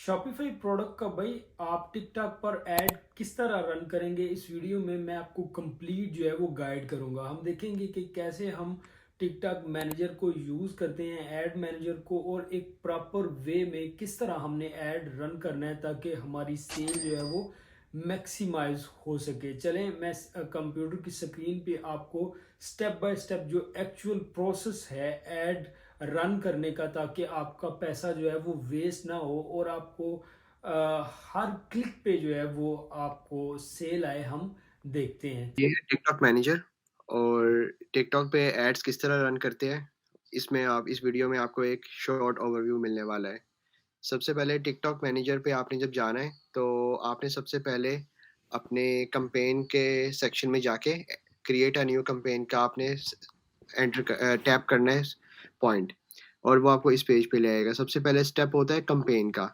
Shopify product का भाई आप टिकटॉक पर ऐड किस तरह रन करेंगे। इस वीडियो में मैं आपको कंप्लीट जो है वो गाइड करूंगा। हम देखेंगे कि कैसे हम टिकटॉक मैनेजर को यूज़ करते हैं, ऐड मैनेजर को, और एक प्रॉपर वे में किस तरह हमने ऐड रन करना है ताकि हमारी सेल जो है वो मैक्सिमाइज हो सके। चलें, मैं कंप्यूटर की स्क्रीन पे आपको स्टेप बाय स्टेप जो एक्चुअल प्रोसेस है ऐड रन करने का, ताकि आपका पैसा जो है वो वेस्ट ना हो और आपको हर क्लिक पे जो है वो आपको सेल आए, हम देखते हैं। ये है टिकटॉक मैनेजर और टिकटॉक पे एड्स किस तरह रन करते हैं, इसमें आप इस वीडियो में आपको एक शॉर्ट ओवरव्यू मिलने वाला है। सबसे पहले टिकटॉक मैनेजर पे आपने जब जाना है, तो आपने सबसे पहले अपने कैंपेन के सेक्शन में जाके क्रिएट अ न्यू कैंपेन का आपने टैप करना है पॉइंट, और वो आपको इस पेज पे ले आएगा। सबसे पहले स्टेप होता है कैंपेन का,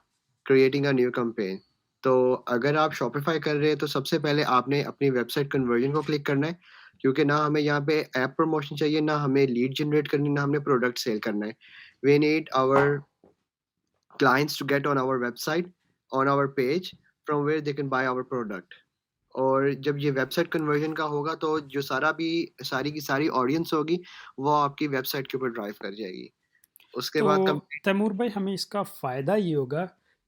क्रिएटिंग अ न्यू कैंपेन। तो अगर आप शॉपिफाई कर रहे हैं तो सबसे पहले आपने अपनी वेबसाइट कन्वर्जन को क्लिक करना है, क्योंकि ना हमें यहाँ पे ऐप प्रमोशन चाहिए, ना हमें लीड जनरेट करनी, ना हमने प्रोडक्ट सेल करना है। We need our clients to get on our website, on our page, from where they can buy our product. और जब ये वेबसाइट कन्वर्जन का होगा तो जो सारी की सारी ऑडियंस होगी, वो आपकी वेबसाइट के ऊपर ड्राइव कर जाएगी। उसके तो बाद कंप्लीट तैमूर भाई, हमें इसका फ़ायदा ये होगा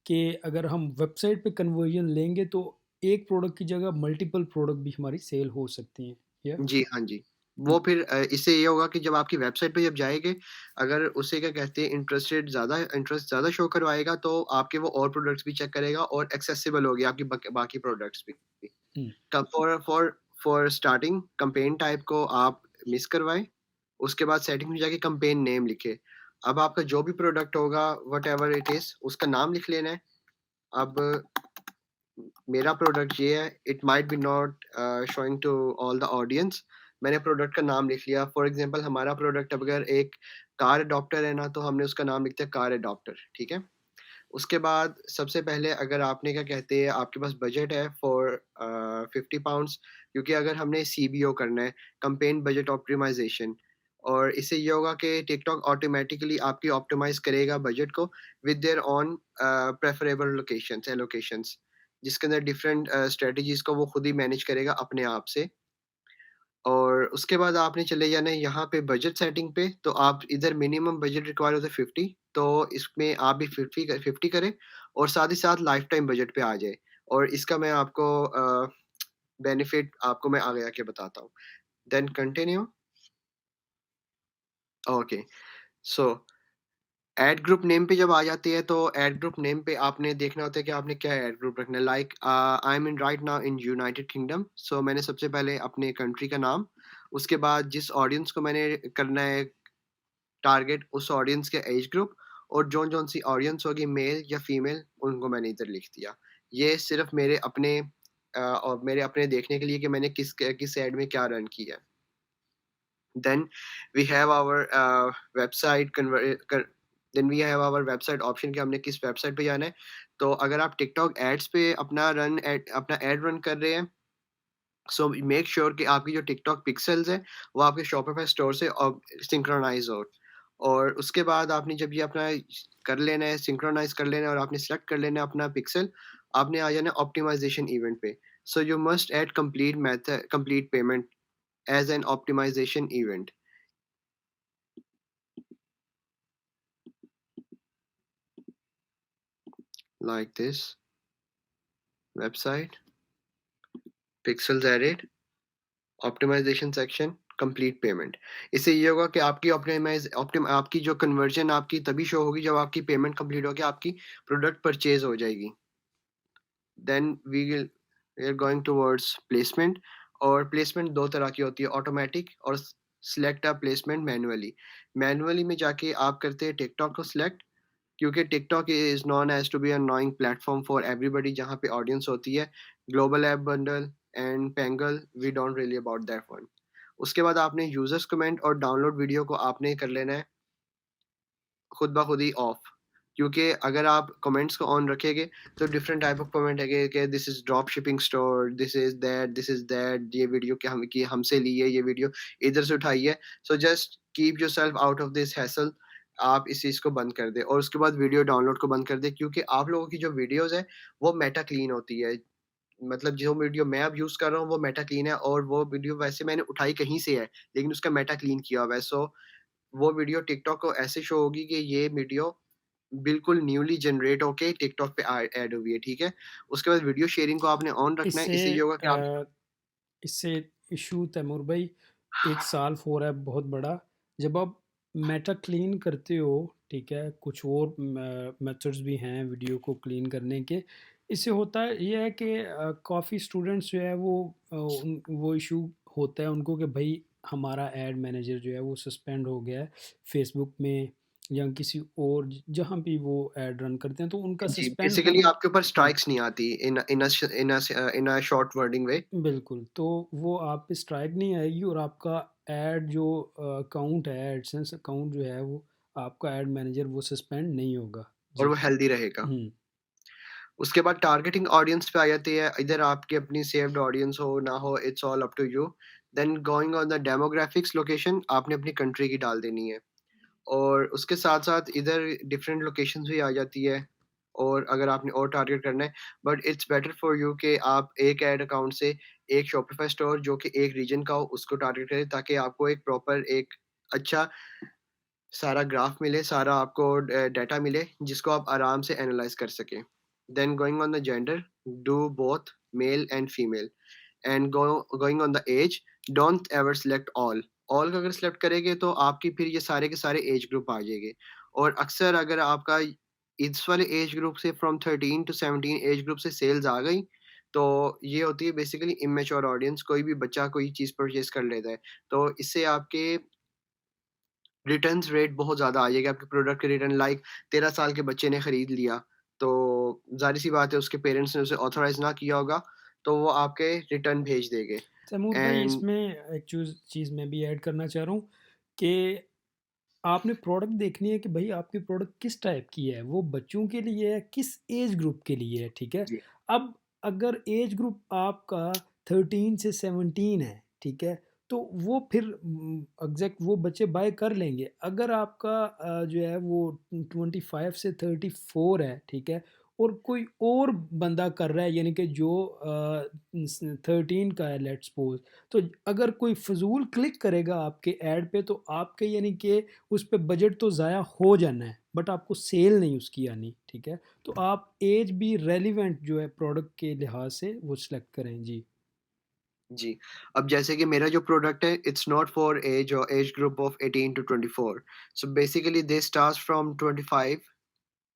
कि अगर हम वेबसाइट पे कन्वर्जन लेंगे तो एक प्रोडक्ट की जगह मल्टीपल प्रोडक्ट भी हमारी सेल हो सकती हैं, या? जी, हाँ जी। वो फिर इससे ये होगा कि जब आपकी वेबसाइट पे जब जाएँगे, अगर उससे क्या कहते हैं इंटरेस्ट ज़्यादा शो करवाएगा, तो आपके वो और प्रोडक्ट्स भी चेक करेगा और एक्सेसिबल होगी आपकी बाकी प्रोडक्ट्स भी। हम्म। तब फॉर स्टार्टिंग कैंपेन टाइप को आप मिस करवाएँ, उसके बाद सेटिंग में जाके कैंपेन नेम लिखें। अब आपका जो भी प्रोडक्ट होगा, व्हाटएवर इट इज़, उसका नाम लिख लेना है। अब मेरा प्रोडक्ट ये है, it might be not showing to all the audience. मैंने प्रोडक्ट का नाम लिख लिया। फॉर एग्ज़ाम्पल हमारा प्रोडक्ट अगर एक कार एडॉप्टर है ना, तो हमने उसका नाम लिख दिया कार एडॉप्टर, ठीक है? उसके बाद सबसे पहले अगर आपने क्या कहते हैं आपके पास बजट है फॉर 50 पाउंड्स, क्योंकि अगर हमने सीबीओ करना है, कैंपेन बजट ऑप्टिमाइज़ेशन, और इससे ये होगा कि टिकटॉक ऑटोमैटिकली आपकी ऑप्टिमाइज़ करेगा बजट को with their own preferable allocations, जिसके अंदर डिफरेंट स्ट्रैटेजीज़ को वो खुद ही मैनेज करेगा अपने आप से। और उसके बाद आपने चले जाना है यहाँ पे बजट सेटिंग पे, तो आप इधर मिनिमम बजट रिक्वायर्ड होता है 50, तो इसमें आप भी 50 करें और साथ ही साथ लाइफ टाइम बजट पे आ जाए। और इसका मैं आपको बेनिफिट आपको मैं आगे आके बताता हूँ। Then continue. Okay, so ad group name पे जब आ जाती है, तो ऐड ग्रुप नेम पे आपने देखना होता है कि आपने क्या ऐड ग्रुप रखना है। Like I am in right now in United Kingdom, so मैंने सबसे पहले अपने कंट्री का नाम, उसके बाद जिस ऑडियंस को मैंने करना है टारगेट, उस ऑडियंस के एज ग्रुप, और जौन-जौन सी ऑडियंस होगी मेल या फीमेल, उनको मैंने इधर लिख दिया। ये सिर्फ़ मेरे अपने देखने के लिए कि मैंने किस ऐड में क्या रन किया है। Then we have our website convert कर then we have our website option कि हमने किस वेबसाइट पे जाना है। तो अगर आप टिकटॉक एड्स पे अपना ऐड रन कर रहे हैं, सो मेक श्योर कि आपकी जो टिकटॉक पिक्सेल्स है, वो आपके शॉपिफाई स्टोर से सिंक्रोनाइज़ हो। और उसके बाद आपने जब ये अपना कर लेना है, सिंक्रोनाइज़ कर लेना है और आपने सेलेक्ट कर लेना है अपना पिक्सेल, आपने आ जाना है ऑप्टिमाइज़ेशन इवेंट पे। So you must add complete payment as an optimization event, like this website, pixels added, optimization section, complete payment. इससे ये होगा कि आपकी जो कन्वर्जन आपकी तभी शो होगी जब आपकी पेमेंट कंप्लीट होके आपकी प्रोडक्ट परचेज़ हो जाएगी। Then we are going towards placement, और प्लेसमेंट 2 तरह की होती है, ऑटोमैटिक और select a placement manually. Manually में जाके आप करते हैं टिकटॉक को सिलेक्ट, क्योंकि TikTok is known as to be a knowing platform for everybody, जहाँ पे ऑडियंस होती है। Global app bundle and Pangle, we don't really about that one. उसके बाद आपने यूज़र्स कमेंट और डाउनलोड वीडियो को आपने कर लेना है खुद ब खुद ही ऑफ, क्योंकि अगर आप कमेंट्स को ऑन रखेंगे, तो डिफरेंट टाइप ऑफ कमेंट है कि this is drop shipping store, this is that, ये वीडियो कि हमसे ली है, ये वीडियो इधर से उठाई है। So just keep yourself out of this hassle आप इस चीज़ को बंद कर दें और उसके बाद वीडियो डाउनलोड को बंद कर दें, क्योंकि आप लोगों की जो वीडियोज़ है, वो मेटा क्लीन होती है। मतलब जो वीडियो मैं अब यूज़ कर रहा हूँ वो मेटा क्लीन है, और वो वीडियो वैसे मैंने उठाई कहीं से है, लेकिन उसका मेटा क्लीन किया हुआ है। सो वो वीडियो टिकटॉक को ऐसे शो होगी कि ये वीडियो बिल्कुल न्यूली जनरेट होके टिकटॉक पे ऐड हुई है, ठीक है? उसके बाद वीडियो शेयरिंग को आपने ऑन रखना है, इससे इससे ये होगा कि आप इससे इशू तैमूर भाई एक साल हो रहा है बहुत बड़ा। जब आप मेटा क्लीन करते हो, ठीक है, कुछ और मेथड्स भी हैं वीडियो को क्लीन करने के। इससे होता है ये है कि काफ़ी स्टूडेंट्स जो है वो इशू होता है उनको कि भाई हमारा एड मैनेजर जो है वो सस्पेंड हो गया है फेसबुक में या किसी और जहाँ भी वो एड रन करते हैं तो उनका जी, सस्पेंड हो। बेसिकली आपके ऊपर हाँ, स्ट्राइक्स नहीं आती इन अ शॉर्ट वर्डिंग वे। बिल्कुल, तो वो आप पे स्ट्राइक नहीं आएगी और आपका ऐड जो अकाउंट है, एडसेंस अकाउंट जो है वो आपका ऐड मैनेजर वो सस्पेंड नहीं होगा। और जी। वो हेल्दी रहेगा। हुँ। उसके बाद टारगेटिंग ऑडियंस पे आ जाती है, इधर आपकी अपनी सेव्ड ऑडियंस हो ना हो, it's all up to you. Then going on the demographics location आपने अपनी कंट्री की डाल देनी है, और उसके साथ-साथ इधर डिफरेंट लोकेशंस भी आ जाती है, और अगर आपने और टारगेट करना है, but it's better for you कि आप एक ऐड अकाउंट से एक शॉपिफाई स्टोर जो कि एक रीजन का हो उसको टारगेट करें, ताकि आपको एक प्रॉपर एक अच्छा सारा ग्राफ मिले, सारा आपको डाटा मिले जिसको आप आराम से एनालाइज़ कर सकें। Then going on the gender, do both male and female, and going on the age, don't ever select all. All का अगर सेलेक्ट करेंगे तो आपकी फिर ये सारे के सारे एज ग्रुप आ जाएंगे, और अक्सर अगर आपका इस वाले एज ग्रुप से फ्रॉम 13 टू 17 एज ग्रुप से सेल्स आ गई, तो ये होती है बेसिकली इमेच्योर ऑडियंस, कोई भी बच्चा कोई चीज़ परचेज़ कर लेता है। तो इससे आपके रिटर्न्स रेट बहुत ज़्यादा आ जाएगा, आपके प्रोडक्ट के रिटर्न लाइक 13 साल के बच्चे ने खरीद लिया, तो ज़ाहिर-सी बात है उसके पेरेंट्स ने उसे ऑथराइज़ ना किया होगा, तो वो आपके रिटर्न भेज देंगे। तैमूर भाई एंड इसमें एक चीज़ मैं भी ऐड करना चाह रहा हूँ कि आपने प्रोडक्ट देखनी है कि भाई आपकी प्रोडक्ट किस टाइप की है, वो बच्चों के लिए है, किस एज ग्रुप के लिए है, ठीक है? जी, अब अगर एज ग्रुप आपका 13 से 17 है, ठीक है? तो वो फिर एग्ज़ैक्ट वो बच्चे बाय कर लेंगे। अगर आपका जो है वो 25 से 34 है, ठीक है? और कोई और बंदा कर रहा है यानी कि जो 13 का है लेट्स सपोज़, तो अगर कोई फ़िज़ूल क्लिक करेगा आपके ऐड पे तो आपके यानी कि उस पे बजट तो ज़ाया हो जाना है, बट आपको सेल नहीं उसकी आनी, ठीक है? तो आप एज भी रेलेवेंट जो है प्रोडक्ट के लिहाज से वो सिलेक्ट करें। जी। जी। अब जैसे कि मेरा जो प्रोडक्ट है, इट्स नॉट फॉर एज और age group of 18 to 24, so basically this starts from 25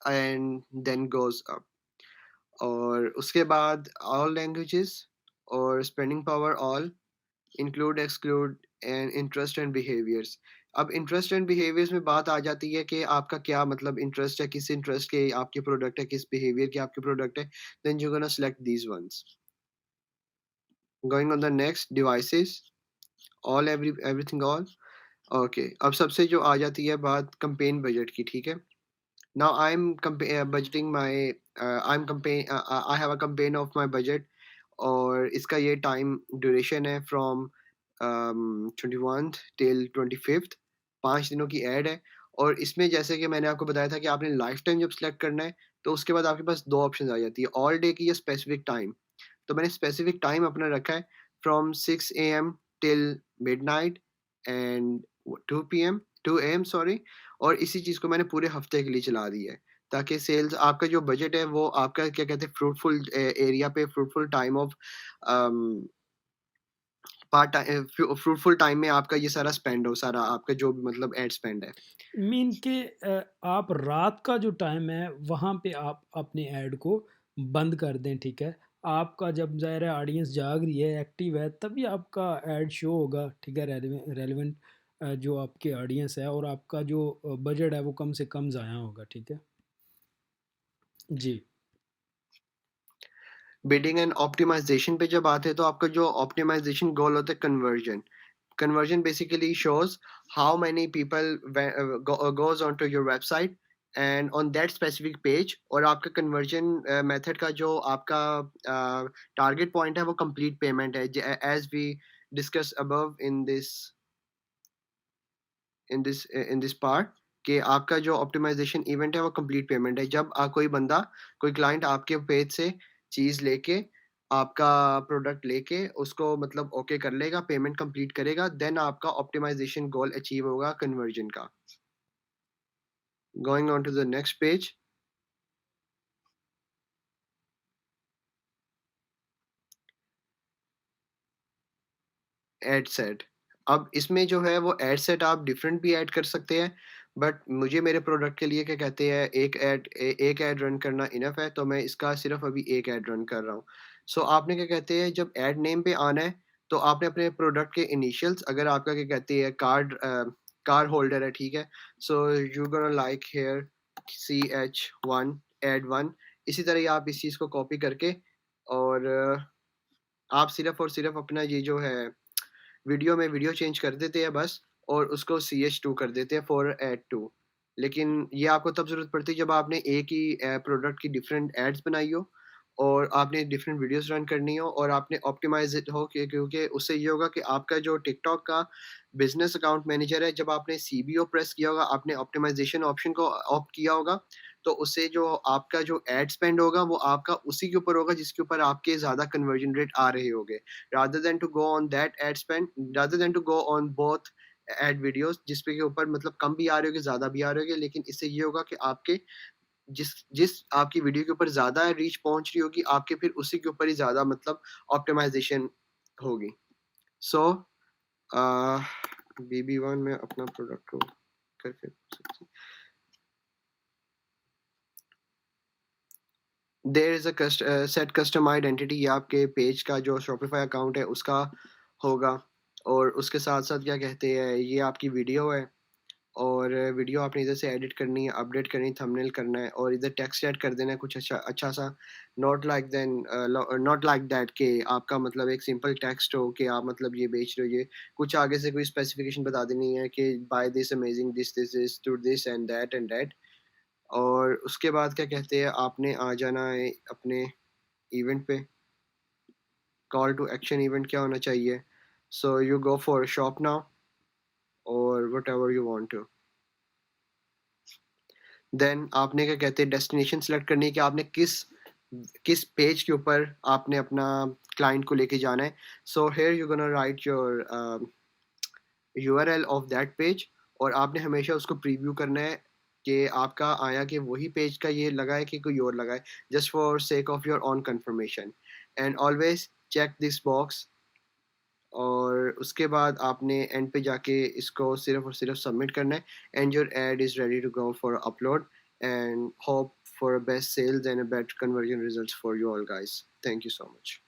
and then goes up, और उसके बाद ऑल लैंग्वेजेज़ और spending power all, include, exclude and interest and behaviours. अब इंटरेस्ट एंड बिहेवियर्स में बात आ जाती है कि आपका क्या मतलब इंटरेस्ट है, किस इंटरेस्ट के आपके प्रोडक्ट है, किस बिहेवियर के आपके प्रोडक्ट है, then you gonna select these ones. Going on the next, devices, all, everything all. Okay, अब सबसे जो आ जाती है बात कैंपेन बजट की, ठीक है? Now I am budgeting my, I am campaign, I have a campaign of my budget, और इसका ये टाइम ड्यूरेशन है फ्रॉम 21 टिल 25th, 5 दिनों की ऐड है। और इसमें जैसे कि मैंने आपको बताया था कि आपने लाइफ टाइम जब सेलेक्ट करना है, तो उसके बाद आपके पास 2 ऑप्शंस आ जाती है, ऑल डे की या स्पेसिफिक टाइम। तो मैंने स्पेसिफिक टाइम अपना रखा है from 6 am till midnight and 2 PM 2 am sorry, और इसी चीज़ को मैंने पूरे हफ्ते के लिए चला दिया है, ताकि सेल्स आपका जो बजट है वो आपका क्या कहते हैं फ्रूटफुल एरिया पे fruitful time of fruitful time में आपका ये सारा स्पेंड हो, सारा आपका जो भी मतलब एड स्पेंड है। मीन के आप रात का जो टाइम है वहाँ पे आप अपने ऐड को बंद कर दें, ठीक है? आपका जब ज़ाहिर है ऑडियंस जाग रही है, एक्टिव है, तभी आपका ऐड शो होगा, ठीक है? रेलेवेंट जो आपकी ऑडियंस है और आपका जो बजट है वो कम से कम ज़ाया होगा, ठीक है? जी। बिडिंग एंड ऑप्टिमाइजेशन पे जब आते हैं, तो आपका जो ऑप्टिमाइजेशन गोल होता है conversion. Conversion basically shows how many people goes onto your website and on that specific page, और आपका conversion method का जो आपका target point है वो complete payment है, as we discussed above in this part, कि आपका जो ऑप्टिमाइजेशन इवेंट है वो कंप्लीट पेमेंट है। जब कोई बंदा, कोई क्लाइंट आपके पेज से चीज़ लेके, आपका प्रोडक्ट लेके उसको मतलब ओके कर लेगा, पेमेंट कंप्लीट करेगा, देन आपका ऑप्टिमाइजेशन गोल अचीव होगा कन्वर्जन का। Going on to the next page. Ad set. अब इसमें जो है वो एड सेट आप डिफरेंट भी ऐड कर सकते हैं, बट मुझे मेरे प्रोडक्ट के लिए क्या कहते हैं, एक ऐड रन करना इनफ है, तो मैं इसका सिर्फ अभी एक ऐड रन कर रहा हूँ। सो आपने क्या कहते हैं, जब ऐड नेम पे आना है तो आपने अपने प्रोडक्ट के इनिशियल्स, अगर आपका क्या कहते हैं कार होल्डर है, ठीक है, so you gonna like here CH1 add 1। इसी तरह ही आप इस चीज़ को कॉपी करके और आप सिर्फ और सिर्फ अपना ये जो है वीडियो में वीडियो चेंज कर देते हैं बस, और उसको CH2 कर देते हैं फॉर एड 2। लेकिन ये आपको तब ज़रूरत पड़ती है जब आपने एक ही प्रोडक्ट की डिफरेंट एड्स बनाई हो और आपने डिफरेंट वीडियोस रन करनी हो और आपने ऑप्टिमाइज़ इट हो, क्योंकि उससे ये होगा कि आपका जो टिकटॉक का बिज़नेस अकाउंट मैनेजर है, जब आपने CBO प्रेस किया होगा, आपने ऑप्टिमाइज़ेशन ऑप्शन को ऑप्ट किया होगा, तो उससे जो आपका जो एड स्पेंड होगा वो आपका उसी के ऊपर होगा जिसके ऊपर आपके ज़्यादा कन्वर्जन रेट आ रहे होंगे, rather than to go on that ad spend, rather than to go on both ad videos जिसपे के ऊपर मतलब कम भी आ रहे होंगे, ज़्यादा भी आ रहे होंगे, लेकिन इससे ये होगा कि आपके जिस जिस आपकी वीडियो के ऊपर ज़्यादा रीच पहुँच रही होगी, आपके फिर उसी के ऊपर ही ज़्यादा मतलब ऑप्टिमाइज़ेशन होगी। सो अ, BB1 में अपना प्रोडक्ट को करके there is a set custom identity, ये आपके पेज का जो शॉपिफाई अकाउंट है उसका होगा, और उसके साथ-साथ क्या कहते हैं, ये आपकी वीडियो है और वीडियो आपने इधर से एडिट करनी है, अपडेट करनी है, थंबनेल करना है और इधर टेक्स्ट ऐड कर देना है कुछ अच्छा-सा। नॉट लाइक दैट कि आपका मतलब एक सिंपल टेक्स्ट हो कि आप मतलब ये बेच रहे हो, ये कुछ आगे से कोई स्पेसिफिकेशन बता देनी है कि by this amazing this is to this and that. और उसके बाद क्या कहते हैं, आपने आ जाना है अपने इवेंट पे। कॉल टू एक्शन इवेंट क्या होना चाहिए? So you go for shop now और whatever you want to. Then आपने क्या कहते हैं, डेस्टिनेशन सेलेक्ट करनी है कि आपने किस किस पेज के ऊपर आपने अपना क्लाइंट को लेके जाना है। So here you gonna right your URL of that page, और आपने हमेशा उसको प्रीव्यू करना है कि आपका आया कि वही पेज का ये लगा है कि कोई और लगा है, just for sake of your own confirmation. And always check this box, और उसके बाद आपने एंड पे जाके इसको सिर्फ और सिर्फ सबमिट करना है, and your ad is ready to go for upload, and hope for best sales and a better conversion results for you all guys. Thank you so much.